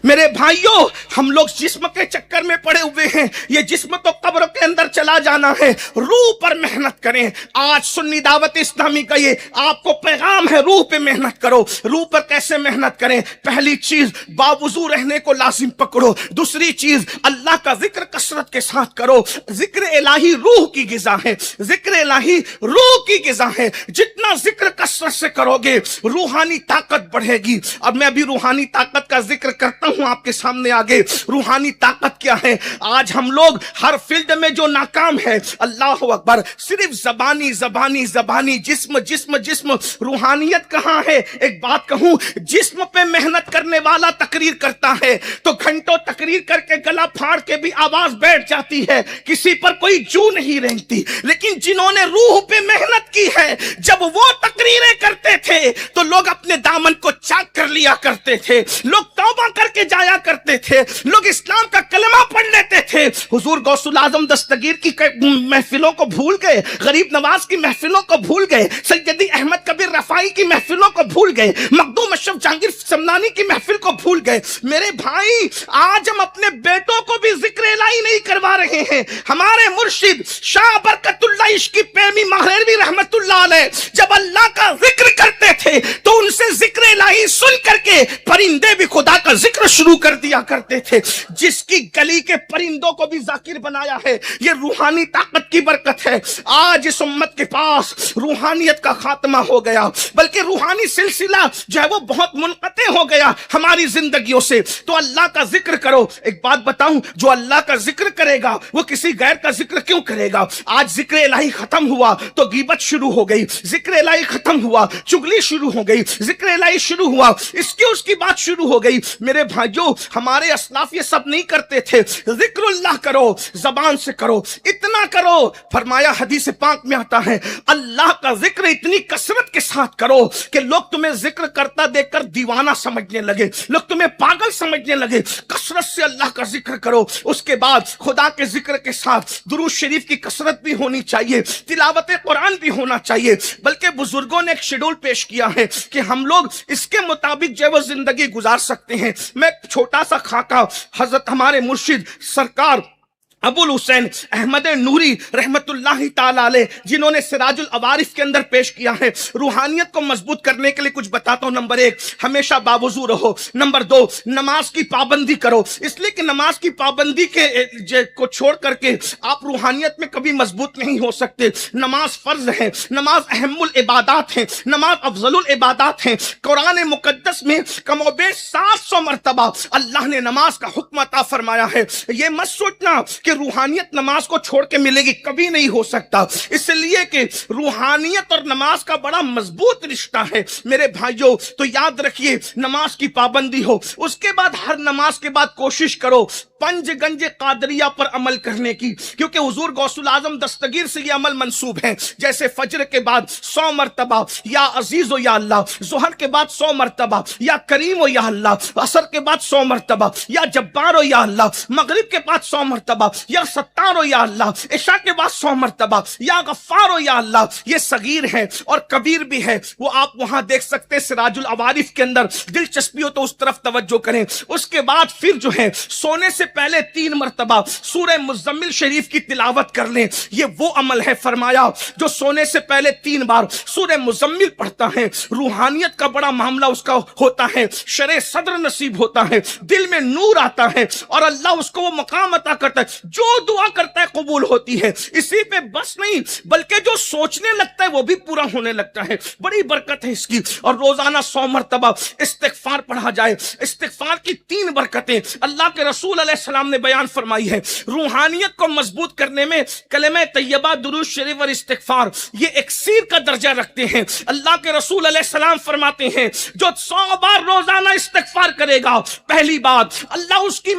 میرے بھائیوں، ہم لوگ جسم کے چکر میں پڑے ہوئے ہیں، یہ جسم تو قبر کے اندر چلا جانا ہے، روح پر محنت کریں۔ آج سنی دعوت اسلامی کا یہ آپ کو پیغام ہے، روح پہ محنت کرو۔ روح پر کیسے محنت کریں؟ پہلی چیز، باوضو رہنے کو لازم پکڑو۔ دوسری چیز، اللہ کا ذکر کثرت کے ساتھ کرو۔ ذکر الہی روح کی غذا ہے، ذکر الہی روح کی غذا ہے۔ جتنا ذکر کثرت سے کرو گے روحانی طاقت بڑھے گی۔ اب میں ابھی روحانی طاقت کا ذکر کرتا ہوں آپ کے سامنے آگے۔ روحانی طاقت کیا ہے؟ آج ہم لوگ ہر فیلڈ میں جو ناکام ہے، اللہ اکبر، صرف زبانی زبانی زبانی، جسم جسم جسم، روحانیت کہاں ہے؟ ایک بات کہوں، جسم پہ محنت کرنے والا تقریر کرتا ہے تو گھنٹوں تقریر کر کے گلا پھاڑ کے بھی آواز بیٹھ جاتی ہے، کسی پر کوئی جو نہیں رہتی۔ لیکن جنہوں نے روح پہ محنت کی ہے، جب وہ تقریریں کرتے تھے تو لوگ اپنے دامن کو چاک کر لیا کرتے تھے، لوگ توبہ کر کے جایا کرتے تھے، لوگ اسلام کا کلمہ پڑھ لیتے تھے۔ حضور غوث العظم دستگیر کی محفلوں کو بھول گئے، غریب نواز کی محفلوں کو بھول گئے، سیدی احمد کبیر رفاعی کی محفلوں کو بھول گئے، مخدوم اشرف جہانگیر سمنانی کی محفل کو بھول گئے۔ میرے بھائی، آج ہم اپنے بیٹوں کو بھی ذکر الہی نہیں کروا رہے ہیں۔ ہمارے مرشد شاہ برکت اللہ عشقی پیمی مہروی رحمت اللہ علیہ جب اللہ کا ذکر کرتے تھے تو ان سے ذکر الہی سن کر کے پرندے بھی خدا کا ذکر شروع کر دیا کرتے تھے۔ جس کی گلی کے پرندوں کو بھی ذاکر بنایا ہے، یہ روحانی طاقت کی برکت ہے۔ آج اس امت کے پاس روحانیت کا خاتمہ ہو گیا، بلکہ روحانی سلسلہ جو ہے وہ بہت منقطع ہو گیا ہماری زندگیوں سے۔ تو اللہ کا ذکر کرو۔ ایک بات بتاؤں، جو اللہ کا ذکر کرے گا وہ کسی غیر کا ذکر کیوں کرے گا؟ آج ذکر الہی ختم ہوا تو غیبت شروع ہو گئی، ذکر الہی ختم ہوا چغلی شروع ہو گئی، ذکر الہی شروع ہوا اس کی بات شروع ہو گئی۔ میرے بھائیوں، ہمارے اسلاف یہ سب نہیں کرتے تھے۔ ذکر اللہ کرو، زبان سے کرو، اتنا کرو، فرمایا حدیث پاک میں آتا ہے، اللہ کا ذکر اتنی کثرت کے ساتھ کرو کہ لوگ تمہیں ذکر کرتا دیکھ کر دیوانہ سمجھنے لگے، لوگ تمہیں پاگل سمجھنے لگے۔ کثرت سے اللہ کا ذکر کرو۔ اس کے بعد خدا کے ذکر کے ساتھ درود شریف کی کثرت بھی ہونی چاہیے، تلاوت قرآن بھی ہونا چاہیے۔ بلکہ بزرگوں نے ایک شیڈول پیش کیا ہے کہ ہم لوگ اس کے مطابق جو ہے وہ زندگی گزار سکتے ہیں۔ میں ایک چھوٹا سا خاکہ حضرت ہمارے مرشد سرکار ابو الحسین احمد نوری رحمت اللہ تعالی علیہ، جنہوں نے سراج العوارف کے اندر پیش کیا ہے، روحانیت کو مضبوط کرنے کے لیے کچھ بتاتا ہوں۔ نمبر 1، ہمیشہ باوضو رہو۔ نمبر 2، نماز کی پابندی کرو، اس لیے کہ نماز کی پابندی کو چھوڑ کر کے آپ روحانیت میں کبھی مضبوط نہیں ہو سکتے۔ نماز فرض ہے، نماز اہم العبادات ہے، نماز افضل العبادات ہے۔ قرآن مقدس میں کم و بیش 700 مرتبہ اللہ نے نماز کا حکم عطا فرمایا ہے۔ یہ مت سوچنا کہ روحانیت نماز کو چھوڑ کے ملے گی، کبھی نہیں ہو سکتا، اس لیے کہ روحانیت اور نماز کا بڑا مضبوط رشتہ ہے۔ میرے بھائیوں، تو یاد رکھیے، نماز کی پابندی ہو، اس کے بعد ہر نماز کے بعد کوشش کرو پنج گنج قادریہ پر عمل کرنے کی، کیونکہ حضور غوث العظم دستگیر سے یہ عمل منسوب ہے۔ جیسے فجر کے بعد 100 مرتبہ یا عزیز و یا اللہ، ظہر کے بعد 100 مرتبہ یا کریم و یا اللہ، عصر کے بعد 100 مرتبہ یا جبار و یا اللہ، مغرب کے بعد 100 مرتبہ یا ستار و یا اللہ، عشاء کے بعد 100 مرتبہ یا غفار و یا اللہ۔ یہ صغیر ہے اور کبیر بھی ہے، وہ آپ وہاں دیکھ سکتے سراج العوارف کے اندر، دلچسپی ہو تو اس طرف توجہ کریں۔ اس کے بعد پھر جو ہے سونے سے پہلے 3 مرتبہ سورہ مزمل شریف کی تلاوت کر لیں۔ یہ وہ عمل ہے، فرمایا، جو سونے سے پہلے 3 بار سورہ مزمل پڑھتا ہے، روحانیت کا بڑا معاملہ اس کا ہوتا ہے، شرح صدر نصیب ہوتا ہے، دل میں نور آتا ہے اور اللہ اس کو وہ مقام عطا کرتا ہے، جو دعا کرتا ہے قبول ہوتی ہے۔ اسی پہ بس نہیں، بلکہ جو سوچنے لگتا ہے وہ بھی پورا ہونے لگتا ہے، بڑی برکت ہے اس کی۔ اور روزانہ 100 مرتبہ استغفار پڑھا جائے۔ استغفار کی 3 برکتیں اللہ کے رسول علیہ السلام نے بیان فرمائی ہے۔ روحانیت کو مضبوط کرنے میں کلمہ طیبہ، درود شریف اور استغفار یہ اکسیر کا درجہ رکھتے ہیں۔ اللہ کے رسول علیہ السلام فرماتے ہیں، جو 100 بار روزانہ استغفار کرے گا، پہلی بات اللہ اس کی